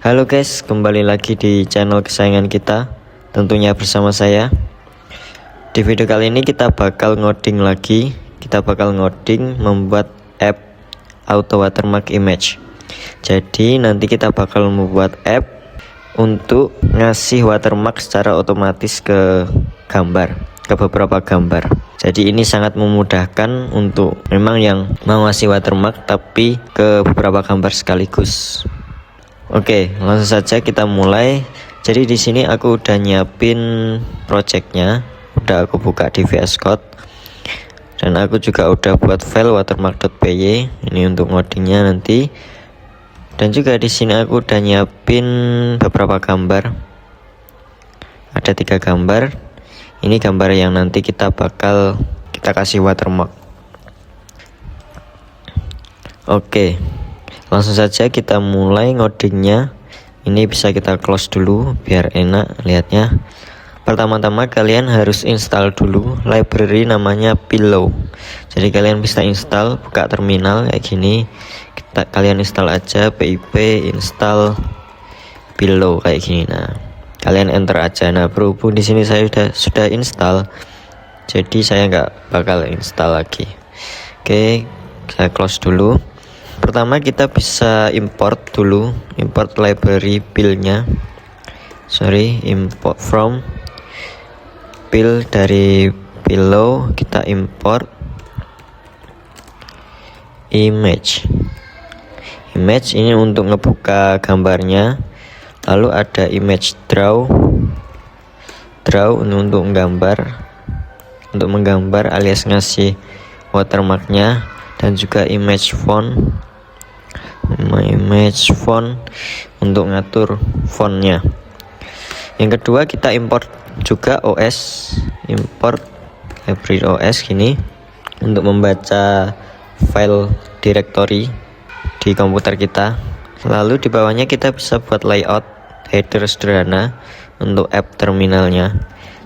Halo guys, kembali lagi di channel kesayangan kita, tentunya bersama saya. Di video kali ini kita bakal ngoding lagi. Kita bakal ngoding membuat app auto watermark image. Jadi nanti kita bakal membuat app untuk ngasih watermark secara otomatis ke beberapa gambar. Jadi ini sangat memudahkan untuk memang yang mau ngasih watermark tapi ke beberapa gambar sekaligus. Oke, langsung saja kita mulai. Jadi di sini aku udah nyiapin projectnya, udah aku buka di VS Code, dan aku juga udah buat file watermark.py ini untuk ngodingnya nanti. Dan juga di sini aku udah nyiapin beberapa gambar. Ada 3 gambar. Ini gambar yang nanti kita kasih watermark. Oke. Langsung saja kita mulai ngodingnya. Ini bisa kita close dulu biar enak lihatnya. Pertama-tama kalian harus install dulu library namanya Pillow. Jadi kalian bisa install, buka terminal kayak gini. Kalian install aja pip install Pillow kayak gini. Nah, kalian enter aja. Nah, berhubung di sini saya sudah install, jadi saya nggak bakal install lagi. Oke, saya close dulu. Pertama kita bisa import dulu, import library pilnya. Import from pil dari Pillow, kita import image. Image ini untuk ngebuka gambarnya. Lalu ada image draw ini untuk menggambar alias ngasih watermarknya, dan juga image font untuk ngatur fontnya. Yang kedua kita import juga OS, import library OS gini untuk membaca file directory di komputer kita. Lalu di bawahnya kita bisa buat layout header sederhana untuk app terminalnya.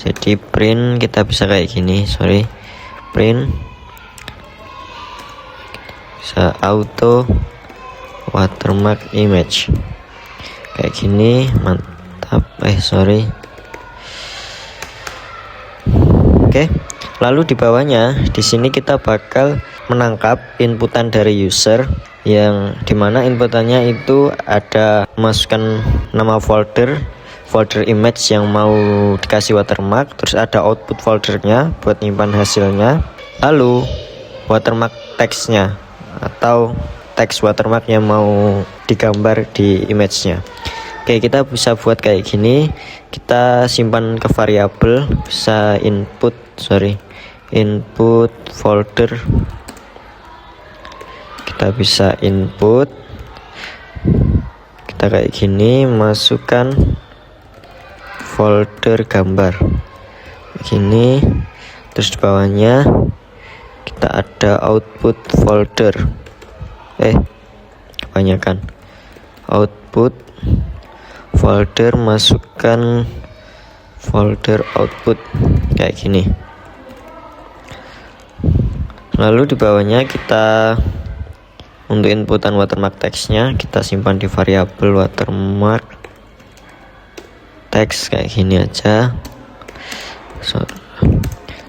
Jadi print kita bisa kayak gini, print bisa auto watermark image kayak gini, mantap. Oke, lalu di bawahnya di sini kita bakal menangkap inputan dari user, yang dimana inputannya itu ada masukkan nama folder image yang mau dikasih watermark, terus ada output foldernya buat nyimpan hasilnya, lalu watermark teksnya atau teks watermark yang mau digambar di image-nya. Oke, kita bisa buat kayak gini. Kita simpan ke variabel, bisa input folder. Kita bisa input, kita kayak gini, masukkan folder gambar gini. Terus di bawahnya kita ada output folder, kebanyakan output folder, masukkan folder output kayak gini. Lalu di bawahnya kita untuk inputan watermark teksnya kita simpan di variabel watermark teks kayak gini aja.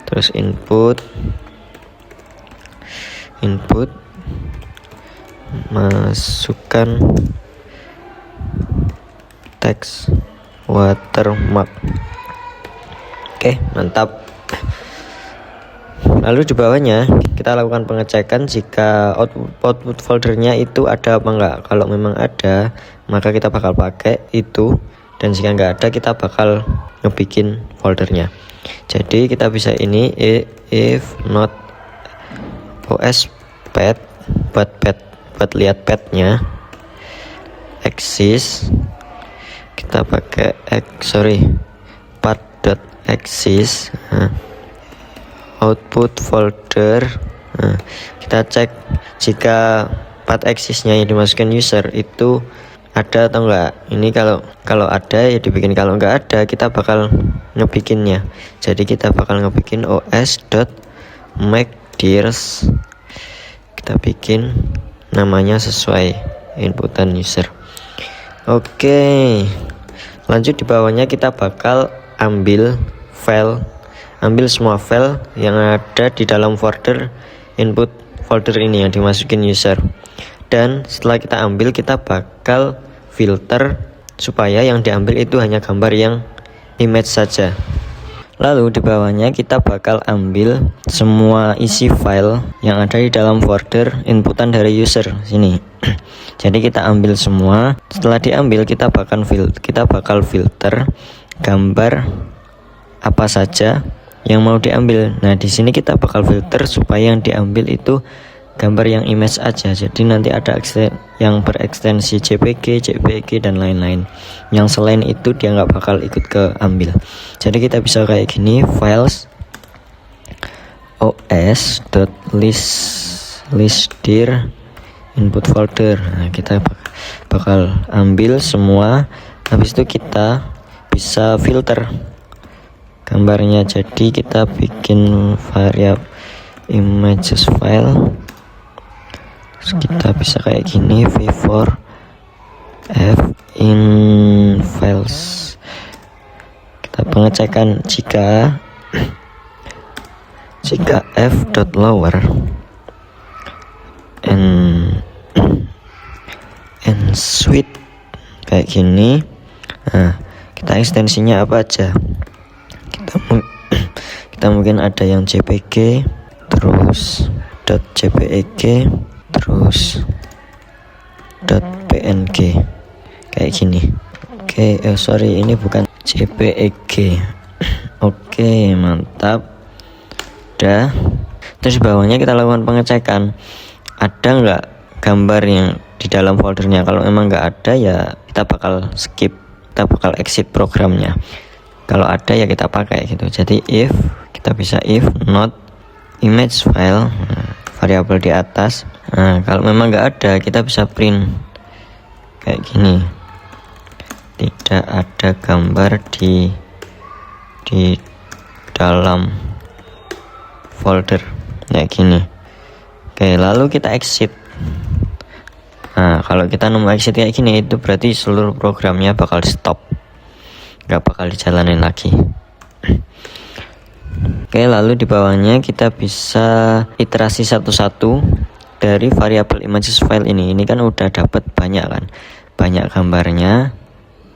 Terus input masukkan teks watermark. Oke, mantap. Lalu di bawahnya kita lakukan pengecekan jika output foldernya itu ada apa enggak. Kalau memang ada, maka kita bakal pakai itu, dan jika enggak ada kita bakal ngebikin foldernya. Jadi kita bisa ini if not os pad buat lihat padnya exist, kita pakai path.exist. Output folder. Kita cek jika path exist-nya yang dimasukkan user itu ada atau enggak. Ini kalau ada ya dibikin, kalau enggak ada kita bakal ngebikinnya. Jadi kita bakal ngebikin os.make_dirs. Kita bikin namanya sesuai inputan user. Oke, lanjut di bawahnya kita bakal ambil semua file yang ada di dalam folder input folder ini yang dimasukin user. Dan setelah kita ambil, kita bakal filter supaya yang diambil itu hanya gambar yang image saja. Lalu di bawahnya kita bakal ambil semua isi file yang ada di dalam folder inputan dari user sini. Jadi kita ambil semua. Setelah diambil, kita bakal filter gambar apa saja yang mau diambil. Nah, di sini kita bakal filter supaya yang diambil itu gambar yang image aja. Jadi nanti ada yang berekstensi JPG dan lain-lain. Yang selain itu dia nggak bakal ikut ke ambil. Jadi kita bisa kayak gini, files os.list_dir input folder. Nah, kita bakal ambil semua. Habis itu kita bisa filter gambarnya. Jadi kita bikin variabel images file. Terus kita bisa kayak gini, v4 f in files. Kita pengecekan jika f.lower and sweet kayak gini. Nah, kita ekstensinya apa aja? Kita mungkin ada yang JPG, terus .jpeg, terus .png kayak gini. Oke, sorry, ini bukan JPEG. Oke, mantap. Udah. Terus bawahnya kita lakukan pengecekan, ada nggak gambar yang di dalam foldernya. Kalau memang nggak ada, ya kita bakal skip, kita bakal exit programnya. Kalau ada ya kita pakai gitu. Jadi if not image file, variabel di atas. Nah, kalau memang nggak ada, kita bisa print kayak gini, tidak ada gambar di dalam folder kayak gini. Oke, lalu kita exit. Nah, kalau kita nemu exit kayak gini, itu berarti seluruh programnya bakal stop, nggak bakal dijalanin lagi. Oke, lalu di bawahnya kita bisa iterasi satu-satu dari variabel images file ini. Ini kan udah dapat banyak gambarnya,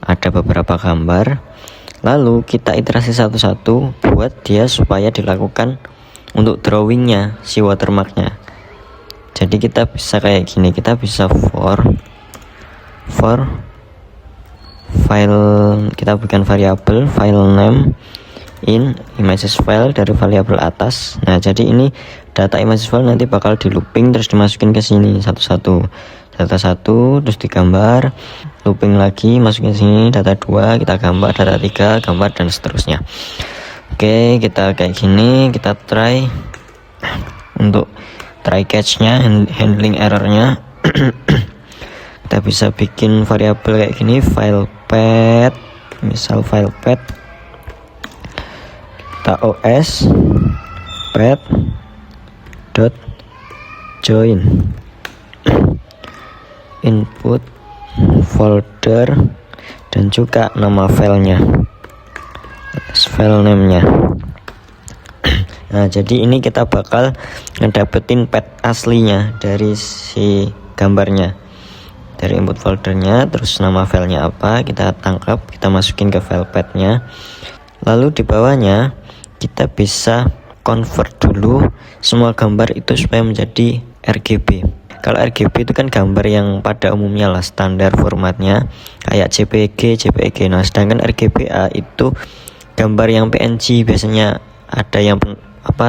ada beberapa gambar. Lalu kita iterasi satu-satu buat dia supaya dilakukan untuk drawingnya, si watermarknya. Jadi kita bisa kayak gini, kita bisa for file, kita bukan variabel file name in images file dari variabel atas. Nah, jadi ini data images file nanti bakal di looping terus dimasukin ke sini satu-satu. Data 1 terus digambar, looping lagi, masukin sini data 2, kita gambar, data 3 gambar, dan seterusnya. Oke, kita kayak gini, kita try untuk try catch-nya, handling errornya. Kita bisa bikin variabel kayak gini, file path, misal file path os path dot join input folder dan juga nama filenya, file name-nya. Nah, jadi ini kita bakal ngedapetin path aslinya dari si gambarnya, dari input foldernya, terus nama filenya apa kita tangkap, kita masukin ke file path-nya. Lalu di bawahnya kita bisa convert dulu semua gambar itu supaya menjadi RGB. Kalau RGB itu kan gambar yang pada umumnya lah standar formatnya kayak JPG. Nah, sedangkan RGBA itu gambar yang PNG, biasanya ada yang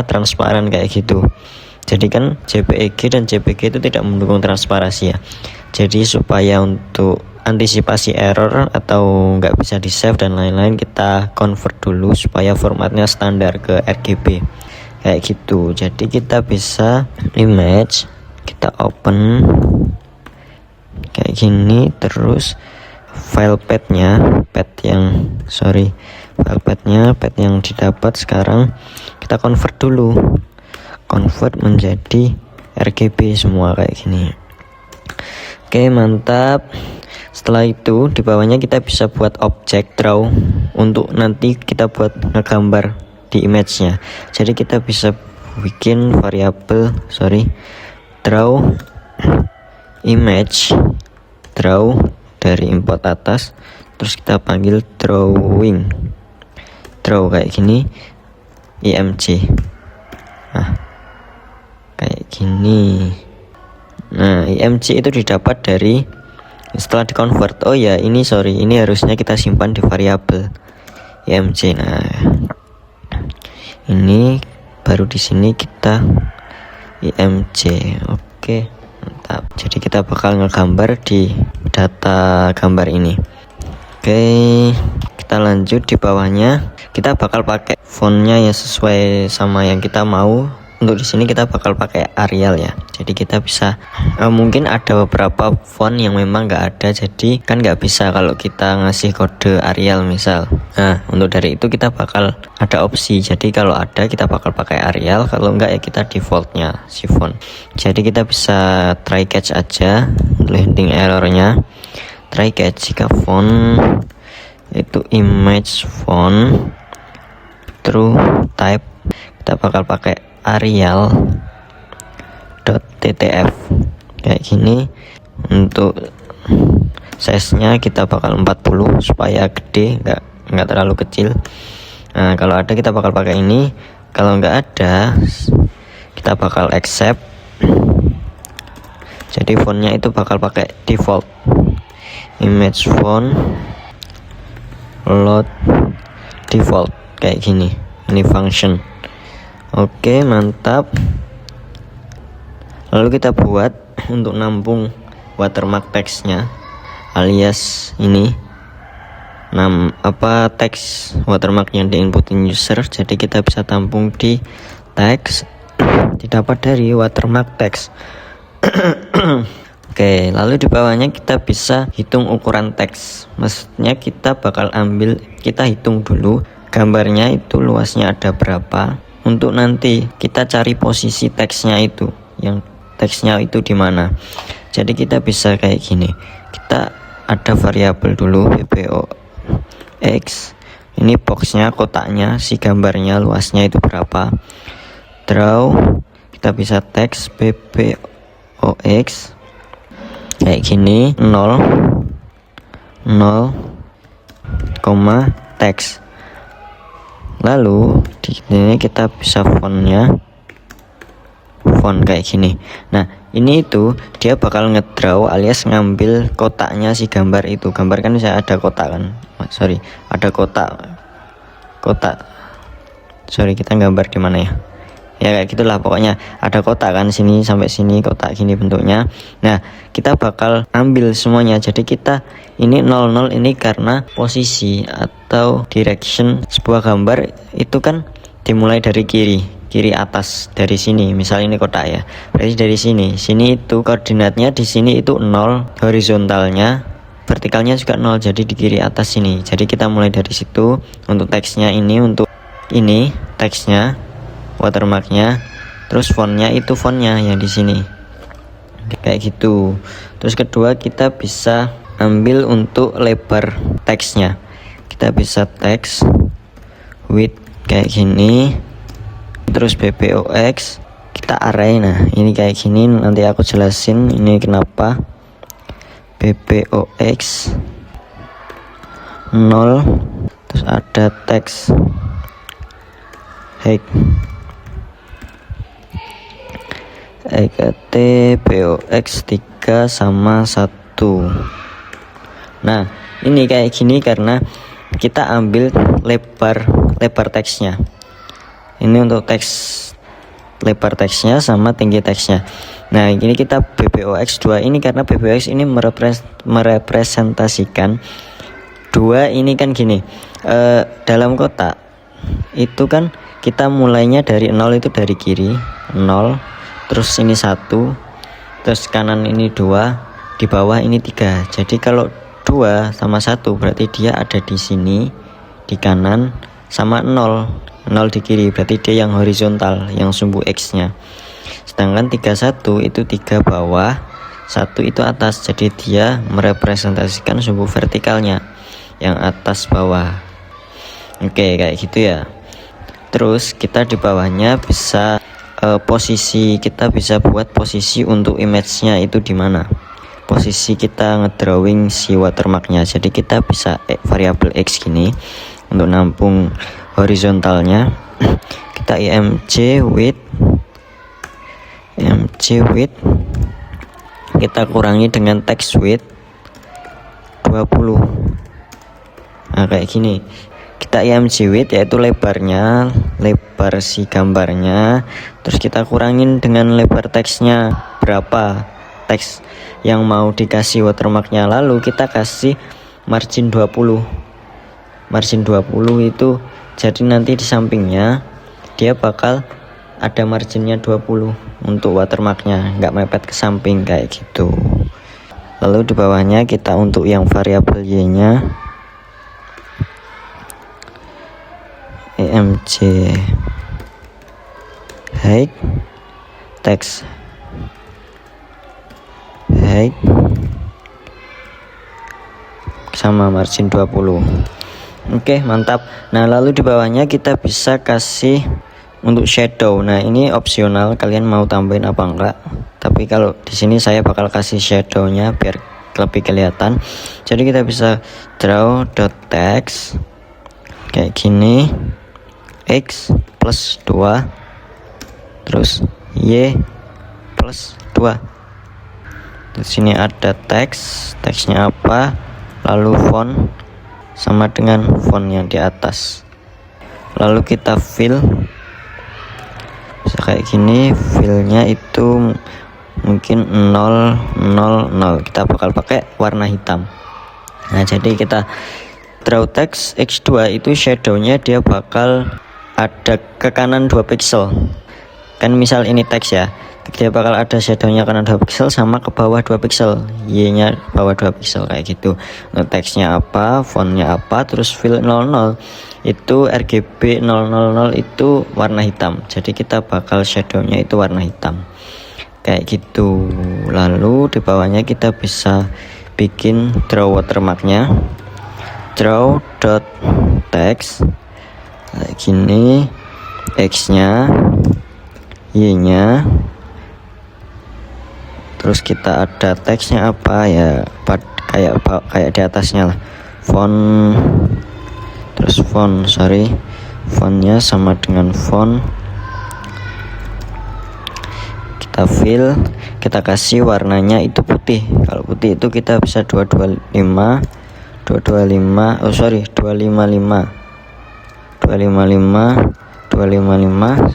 transparan kayak gitu. Jadi kan JPEG dan JPG itu tidak mendukung transparansi ya. Jadi supaya untuk antisipasi error atau nggak bisa di save dan lain-lain, kita convert dulu supaya formatnya standar ke RGB kayak gitu. Jadi kita bisa image, kita open kayak gini, terus file path-nya, path yang didapat sekarang kita convert dulu, convert menjadi RGB semua kayak gini. Oke, mantap. Setelah itu di bawahnya kita bisa buat objek draw untuk nanti kita buat ngegambar di image-nya. Jadi kita bisa bikin variabel draw image, draw dari import atas, terus kita panggil drawing, draw kayak gini, img. Nah kayak gini. Nah img itu didapat dari setelah di convert. Oh ya ini harusnya kita simpan di variabel img. Nah ini baru di sini kita img. Oke, mantap. Jadi kita bakal ngegambar di data gambar ini. Oke, kita lanjut. Di bawahnya kita bakal pakai fontnya ya sesuai sama yang kita mau. Untuk di sini kita bakal pakai Arial ya. Jadi kita bisa mungkin ada beberapa font yang memang nggak ada, jadi kan nggak bisa kalau kita ngasih kode Arial misal. Nah untuk dari itu kita bakal ada opsi. Jadi kalau ada kita bakal pakai Arial, kalau enggak ya kita defaultnya si font. Jadi kita bisa try catch aja untuk handling errornya. Try catch jika font itu image font true type, kita bakal pakai Arial.ttf kayak gini. Untuk size nya kita bakal 40 supaya gede, nggak terlalu kecil. Nah kalau ada kita bakal pakai ini, kalau nggak ada kita bakal accept. Jadi fontnya itu bakal pakai default image font load default kayak gini. Ini function. Oke mantap. Lalu kita buat untuk nampung watermark teksnya, alias ini teks watermark yang diinputin user. Jadi kita bisa tampung di teks, didapat dari watermark teks. Oke, lalu di bawahnya kita bisa hitung ukuran teks. Maksudnya kita bakal kita hitung dulu gambarnya itu luasnya ada berapa, untuk nanti kita cari posisi teksnya itu, yang teksnya itu di mana. Jadi kita bisa kayak gini. Kita ada variabel dulu bbox. Ini boxnya, kotaknya, si gambarnya luasnya itu berapa. Draw, kita bisa teks bbox kayak gini 0 teks. Lalu di sini kita bisa font kayak gini. Nah ini itu dia bakal ngedraw alias ngambil kotaknya si gambar itu. Gambar kan bisa ada kotak kan, ada kotak. Kita gambar di mana ya? Ya kayak gitulah pokoknya, ada kotak kan, sini sampai sini kotak gini bentuknya. Nah kita bakal ambil semuanya. Jadi kita ini 00 ini karena posisi atau direction sebuah gambar itu kan dimulai dari kiri atas, dari sini. Misal ini kotak ya, berarti dari sini itu koordinatnya di sini itu 0, horizontalnya, vertikalnya juga 0, jadi di kiri atas sini. Jadi kita mulai dari situ. Untuk teksnya ini, untuk ini teksnya, watermarknya, terus fontnya itu fontnya yang di sini kayak gitu. Terus kedua kita bisa ambil untuk lebar teksnya. Kita bisa teks width kayak gini, terus bbox kita array. Nah ini kayak gini, nanti aku jelasin ini kenapa. bbox 0, terus ada teks height box 3 sama 1. Nah ini kayak gini karena kita ambil lebar teksnya. Ini untuk teks lebar teksnya sama tinggi teksnya. Nah ini kita bbox 2 ini karena bbox ini merepresentasikan 2 ini kan gini, dalam kotak itu kan kita mulainya dari 0, itu dari kiri 0, terus ini 1, terus kanan ini 2, di bawah ini 3. Jadi kalau 2 sama 1 berarti dia ada di sini di kanan, sama 0 di kiri, berarti dia yang horizontal, yang sumbu X nya. Sedangkan 31 itu 3 bawah, satu itu atas, jadi dia merepresentasikan sumbu vertikalnya yang atas bawah. Oke, kayak gitu ya. Terus kita di bawahnya bisa posisi, kita bisa buat posisi untuk image-nya itu di mana. Posisi kita ngedrawing si watermarknya. Jadi kita bisa variabel x gini untuk nampung horizontalnya. Kita img width kita kurangi dengan text width 20. Nah kayak gini, kita img width yaitu lebarnya, lebar si gambarnya, terus kita kurangin dengan lebar teksnya berapa, teks yang mau dikasih watermarknya, lalu kita kasih margin 20. Margin 20 itu jadi nanti di sampingnya dia bakal ada marginnya 20 untuk watermarknya, nggak mepet ke samping kayak gitu. Lalu di bawahnya kita untuk yang variabel y nya img height text height sama margin 20. Oke, mantap. Nah, lalu di bawahnya kita bisa kasih untuk shadow. Nah, ini opsional, kalian mau tambahin apa enggak. Tapi kalau di sini saya bakal kasih shadownya biar lebih kelihatan. Jadi kita bisa draw.text kayak gini, x plus 2 terus y plus 2. Di sini ada teksnya apa, lalu font sama dengan font yang di atas. Lalu kita fill bisa kayak gini, fillnya itu mungkin 000, kita bakal pakai warna hitam. Nah, jadi kita draw text x2 itu shadownya dia bakal ada ke kanan 2 pixel. Kan misal ini teks ya, dia bakal ada shadownya kanan 2 pixel sama ke bawah 2 pixel, y nya bawah 2 pixel kayak gitu. Nah, teksnya apa, fontnya apa, terus fill 00 itu RGB 000 itu warna hitam, jadi kita bakal shadownya itu warna hitam kayak gitu. Lalu di bawahnya kita bisa bikin draw watermarknya, draw.text kayak gini, x nya y nya, terus kita ada teksnya apa ya, kayak di atasnya lah, font, terus fontnya sama dengan font, kita fill, kita kasih warnanya itu putih. Kalau putih itu kita bisa 255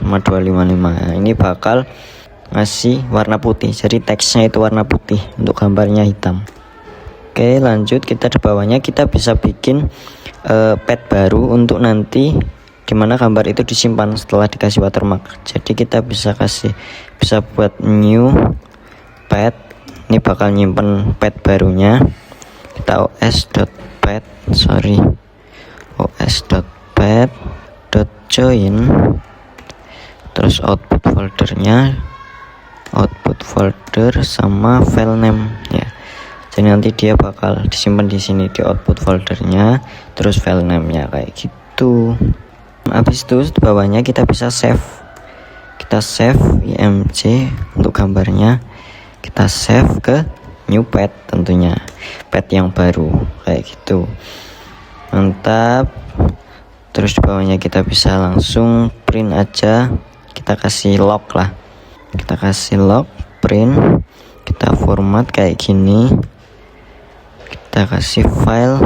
sama 255. Nah, ini bakal ngasih warna putih, jadi teksnya itu warna putih, untuk gambarnya hitam. Oke, lanjut kita di bawahnya kita bisa bikin pad baru untuk nanti gimana gambar itu disimpan setelah dikasih watermark. Jadi kita bisa buat new pad, ini bakal nyimpen pad barunya. Kita os.pad.join, terus output folder sama file name ya. Jadi nanti dia bakal disimpan di sini di output foldernya, terus file name-nya kayak gitu. Habis itu di bawahnya kita bisa save. Kita save img untuk gambarnya. Kita save ke new pad, tentunya pad yang baru kayak gitu. Mantap. Terus di bawahnya kita bisa langsung print aja. Kita kasih log lah. Kita kasih log print. Kita format kayak gini. Kita kasih file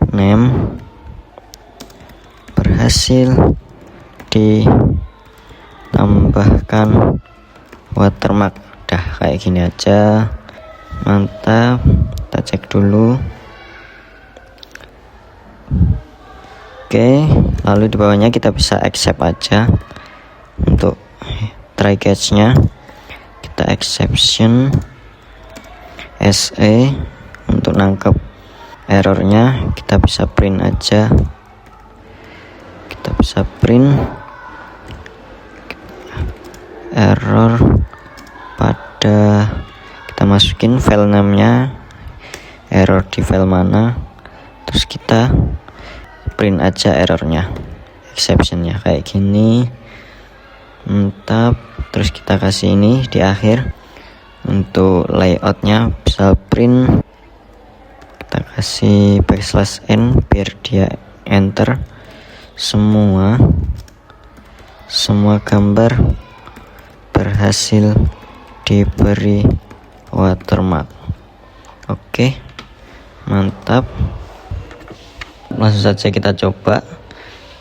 name berhasil ditambahkan watermark. Dah kayak gini aja. Mantap. Kita cek dulu. Oke, lalu di bawahnya kita bisa accept aja untuk try catch nya. Kita exception SE untuk nangkep errornya. Kita bisa print aja, kita bisa print error pada, kita masukin file namanya, error di file mana, terus kita print aja errornya, exceptionnya kayak gini. Mantap. Terus kita kasih ini di akhir. Untuk layoutnya bisa print, kita kasih \n biar dia enter semua gambar berhasil diberi watermark. Oke, mantap. Langsung saja kita coba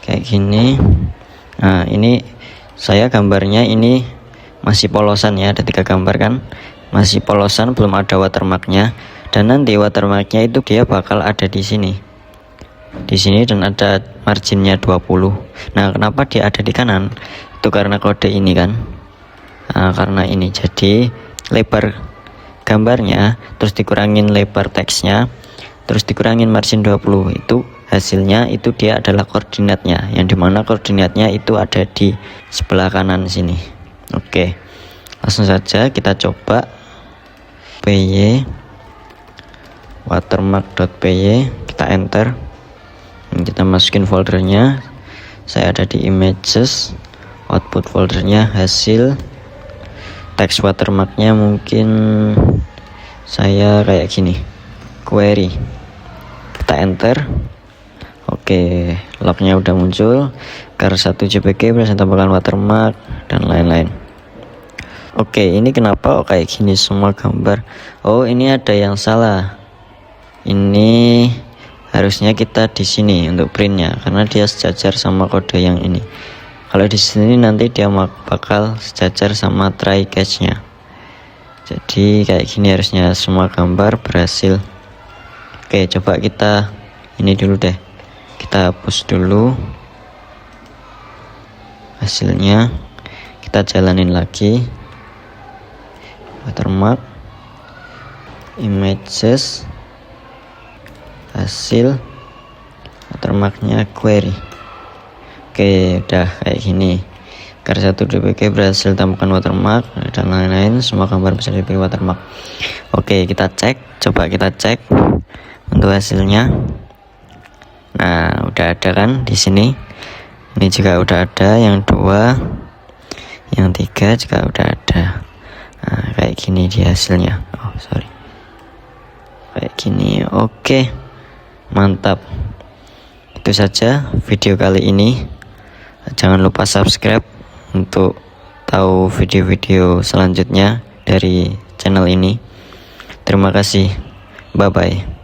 kayak gini. Nah, ini saya gambarnya ini masih polosan ya, ada 3 gambar kan, masih polosan, belum ada watermarknya. Dan nanti watermarknya itu dia bakal ada di sini dan ada marginnya 20. Nah, kenapa dia ada di kanan? Itu karena kode ini kan. Nah, karena ini jadi lebar gambarnya terus dikurangin lebar teksnya terus dikurangin margin 20, itu hasilnya itu dia adalah koordinatnya, yang dimana koordinatnya itu ada di sebelah kanan sini. Oke, langsung saja kita coba py watermark.py, kita enter. Kita masukin foldernya, saya ada di images, output foldernya hasil, teks watermarknya mungkin saya kayak gini, query, kita enter. Oke, lognya udah muncul, car1 jpg berhasil tambahkan watermark dan lain-lain. Oke, ini kenapa kayak gini semua gambar? Oh, ini ada yang salah. Ini harusnya kita di sini untuk printnya, karena dia sejajar sama kode yang ini. Kalau di sini nanti dia bakal sejajar sama try catch-nya. Jadi kayak gini harusnya semua gambar berhasil. Oke, coba kita ini dulu deh. Kita hapus dulu hasilnya, kita jalanin lagi. Watermark, images, hasil, watermarknya query. Oke, udah kayak gini. car1 jpg berhasil tambahkan watermark dan lain-lain, semua gambar bisa diberi watermark. Oke, kita cek, coba kita cek untuk hasilnya. Nah, udah ada kan di sini. Ini juga udah ada, yang 2, yang 3 juga udah ada. Nah, kayak gini di hasilnya. Oh, sorry. Kayak gini. Oke. Mantap. Itu saja video kali ini. Jangan lupa subscribe untuk tahu video-video selanjutnya dari channel ini. Terima kasih. Bye bye.